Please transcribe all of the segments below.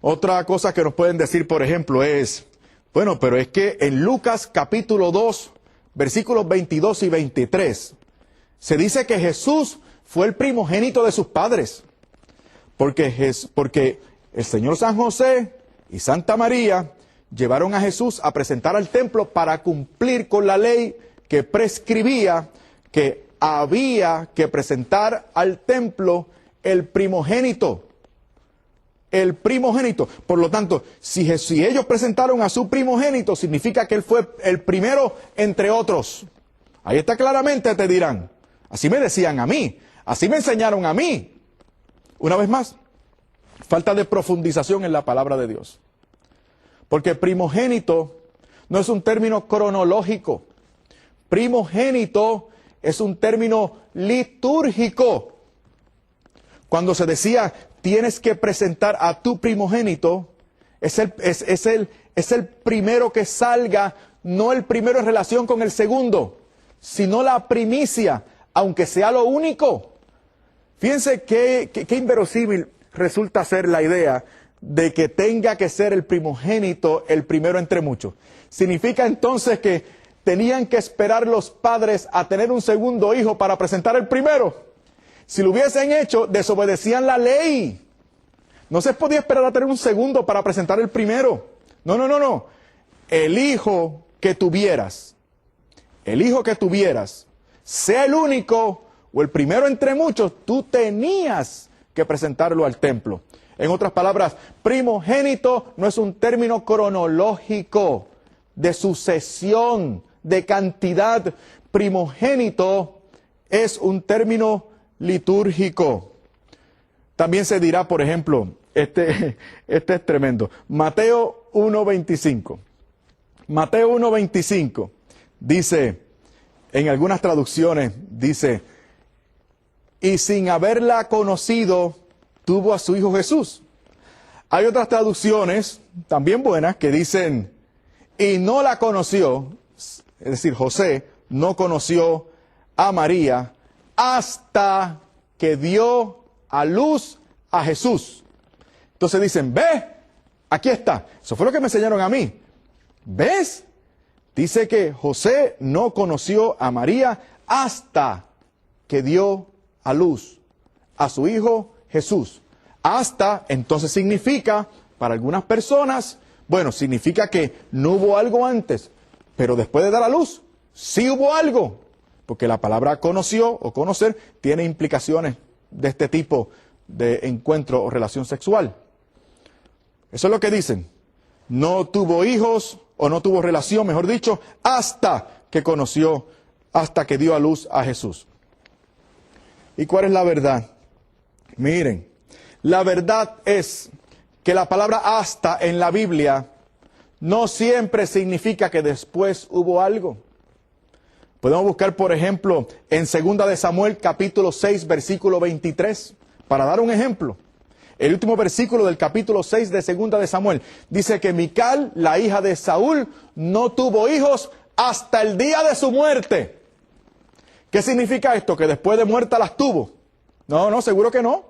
Otra cosa que nos pueden decir, por ejemplo, es, bueno, pero es que en Lucas capítulo 2, versículos 22 y 23, se dice que Jesús fue el primogénito de sus padres, porque el Señor San José y Santa María llevaron a Jesús a presentar al templo para cumplir con la ley que prescribía que había que presentar al templo el primogénito. El primogénito. Por lo tanto, si ellos presentaron a su primogénito, significa que él fue el primero entre otros. Ahí está claramente, te dirán. Así me decían a mí. Así me enseñaron a mí. Una vez más, falta de profundización en la palabra de Dios. Porque primogénito no es un término cronológico. Primogénito es un término litúrgico. Cuando se decía, tienes que presentar a tu primogénito, es el primero que salga, no el primero en relación con el segundo, sino la primicia, aunque sea lo único. Fíjense qué inverosímil resulta ser la idea de que tenga que ser el primogénito el primero entre muchos. Significa entonces que tenían que esperar los padres a tener un segundo hijo para presentar el primero. Si lo hubiesen hecho, desobedecían la ley. No se podía esperar a tener un segundo para presentar el primero. No. El hijo que tuvieras, sea el único o el primero entre muchos, tú tenías que presentarlo al templo. En otras palabras, primogénito no es un término cronológico, de sucesión, de cantidad. Primogénito es un término litúrgico. También se dirá, por ejemplo, este es tremendo, Mateo 1:25. Mateo 1:25 dice, en algunas traducciones dice, y sin haberla conocido, tuvo a su hijo Jesús. Hay otras traducciones, también buenas, que dicen, y no la conoció, es decir, José no conoció a María hasta que dio a luz a Jesús. Entonces dicen, ve, aquí está. Eso fue lo que me enseñaron a mí. ¿Ves? Dice que José no conoció a María hasta que dio a luz a su hijo Jesús. Hasta, entonces significa, para algunas personas, bueno, significa que no hubo algo antes, pero después de dar a luz, sí hubo algo. Porque la palabra conoció o conocer tiene implicaciones de este tipo de encuentro o relación sexual. Eso es lo que dicen. No tuvo hijos o no tuvo relación, mejor dicho, hasta que conoció, hasta que dio a luz a Jesús. ¿Y cuál es la verdad? Miren, la verdad es que la palabra hasta en la Biblia no siempre significa que después hubo algo. Podemos buscar, por ejemplo, en 2 de Samuel, capítulo 6, versículo 23, para dar un ejemplo. El último versículo del capítulo 6 de 2 de Samuel dice que Mical, la hija de Saúl, no tuvo hijos hasta el día de su muerte. ¿Qué significa esto? ¿Que después de muerta las tuvo? No, seguro que no.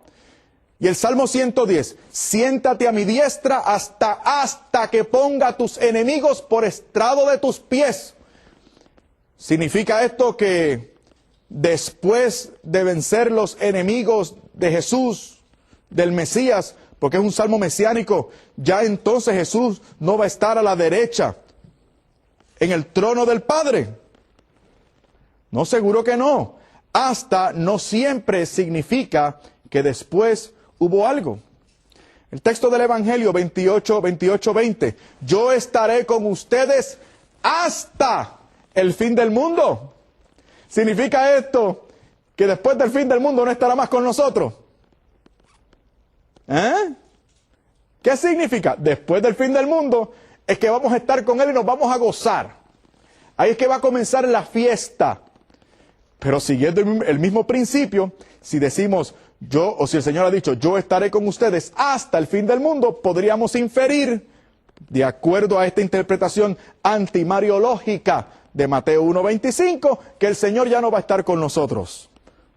Y el Salmo 110, siéntate a mi diestra hasta que ponga a tus enemigos por estrado de tus pies. ¿Significa esto que después de vencer los enemigos de Jesús, del Mesías, porque es un salmo mesiánico, ya entonces Jesús no va a estar a la derecha en el trono del Padre? No, seguro que no. Hasta no siempre significa que después hubo algo. El texto del Evangelio 28:20. Yo estaré con ustedes hasta el fin del mundo. ¿Significa esto que después del fin del mundo no estará más con nosotros? ¿Qué significa? Después del fin del mundo es que vamos a estar con Él y nos vamos a gozar. Ahí es que va a comenzar la fiesta. Pero siguiendo el mismo principio, si decimos yo, o si el Señor ha dicho yo estaré con ustedes hasta el fin del mundo, podríamos inferir, de acuerdo a esta interpretación antimariológica de Mateo 1:25, que el Señor ya no va a estar con nosotros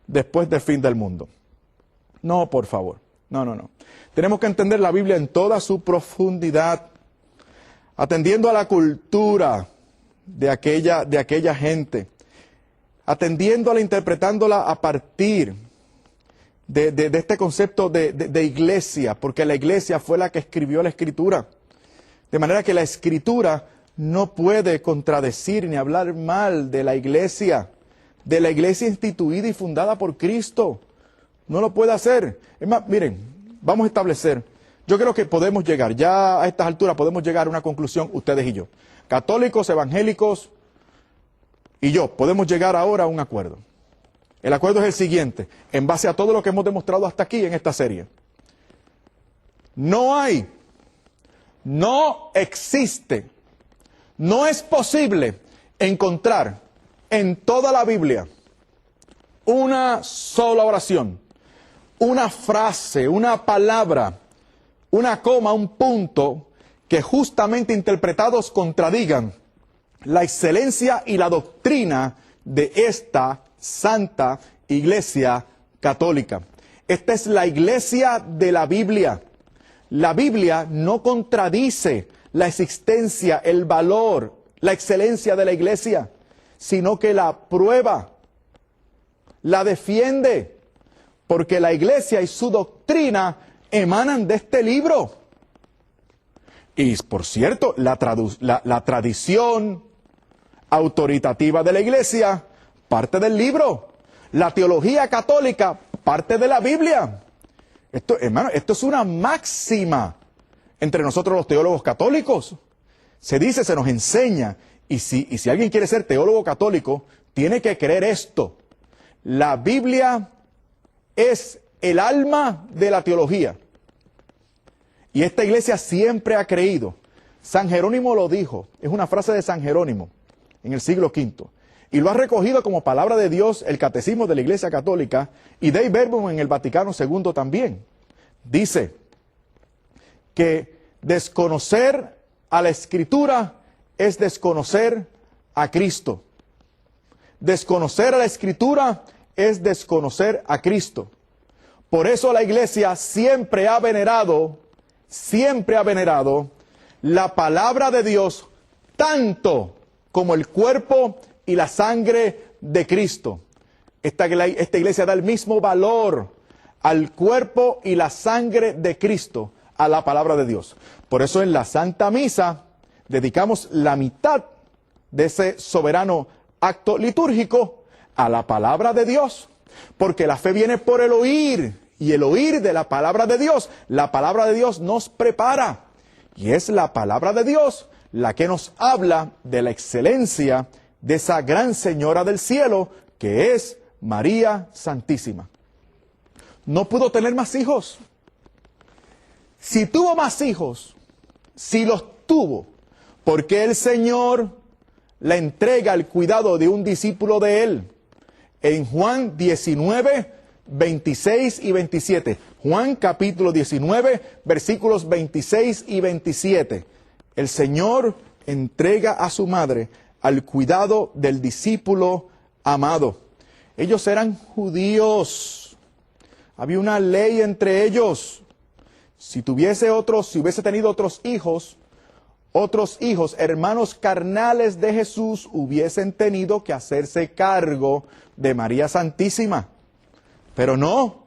después del fin del mundo. No, por favor, No, no, no. Tenemos que entender la Biblia en toda su profundidad, atendiendo a la cultura de aquella gente, atendiéndola, interpretándola a partir de este concepto de iglesia, porque la iglesia fue la que escribió la Escritura. De manera que la Escritura no puede contradecir ni hablar mal de la iglesia instituida y fundada por Cristo. No lo puede hacer. Es más, miren, vamos a establecer, yo creo que podemos llegar, ya a estas alturas podemos llegar a una conclusión, ustedes y yo. Católicos, evangélicos y yo, podemos llegar ahora a un acuerdo. El acuerdo es el siguiente, en base a todo lo que hemos demostrado hasta aquí en esta serie. No existe, no es posible encontrar en toda la Biblia una sola oración, una frase, una palabra, una coma, un punto, que justamente interpretados contradigan la excelencia y la doctrina de esta Santa Iglesia Católica. Esta es la iglesia de la Biblia. La Biblia no contradice la existencia, el valor, la excelencia de la iglesia, sino que la prueba, la defiende, porque la iglesia y su doctrina emanan de este libro. Y por cierto, la tradición autoritativa de la iglesia parte del libro. La teología católica parte de la Biblia. Esto, hermano, esto es una máxima entre nosotros los teólogos católicos. Se dice, se nos enseña, y si alguien quiere ser teólogo católico, tiene que creer esto. La Biblia es el alma de la teología. Y esta iglesia siempre ha creído. San Jerónimo lo dijo, es una frase de San Jerónimo en el siglo V. Y lo ha recogido como palabra de Dios el Catecismo de la Iglesia Católica y Dei Verbum en el Vaticano II también. Dice que desconocer a la Escritura es desconocer a Cristo. Desconocer a la Escritura es desconocer a Cristo. Por eso la Iglesia siempre ha venerado la palabra de Dios tanto como el cuerpo y la sangre de Cristo. Esta iglesia da el mismo valor al cuerpo y la sangre de Cristo a la palabra de Dios. Por eso en la Santa Misa dedicamos la mitad de ese soberano acto litúrgico a la palabra de Dios. Porque la fe viene por el oír, y el oír de la palabra de Dios. La palabra de Dios nos prepara. Y es la palabra de Dios la que nos habla de la excelencia de esa gran señora del cielo, que es María Santísima. No pudo tener más hijos. Si tuvo más hijos, si los tuvo, porque el Señor la entrega al cuidado de un discípulo de él. En Juan 19, 26 y 27. Juan capítulo 19, versículos 26 y 27. El Señor entrega a su madre al cuidado del discípulo amado. Ellos eran judíos. Había una ley entre ellos. Si hubiese tenido otros hijos, hermanos carnales de Jesús, hubiesen tenido que hacerse cargo de María Santísima. Pero no,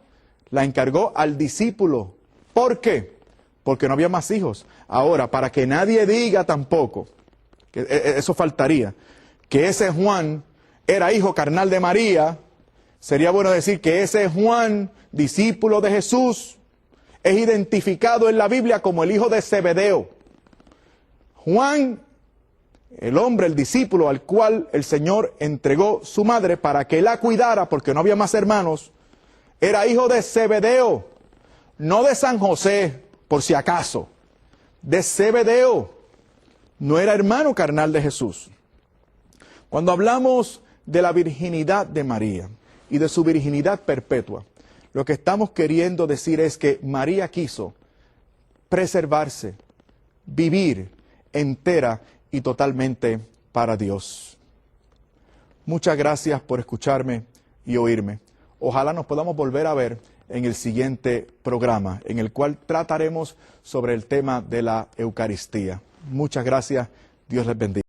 la encargó al discípulo. ¿Por qué? Porque no había más hijos. Ahora, para que nadie diga tampoco, que eso faltaría, que ese Juan era hijo carnal de María, sería bueno decir que ese Juan, discípulo de Jesús, es identificado en la Biblia como el hijo de Zebedeo. Juan, el hombre, el discípulo al cual el Señor entregó su madre para que la cuidara, porque no había más hermanos, era hijo de Zebedeo, no de San José, por si acaso, de Zebedeo. No era hermano carnal de Jesús. Cuando hablamos de la virginidad de María y de su virginidad perpetua, lo que estamos queriendo decir es que María quiso preservarse, vivir entera y totalmente para Dios. Muchas gracias por escucharme y oírme. Ojalá nos podamos volver a ver en el siguiente programa, en el cual trataremos sobre el tema de la Eucaristía. Muchas gracias. Dios les bendiga.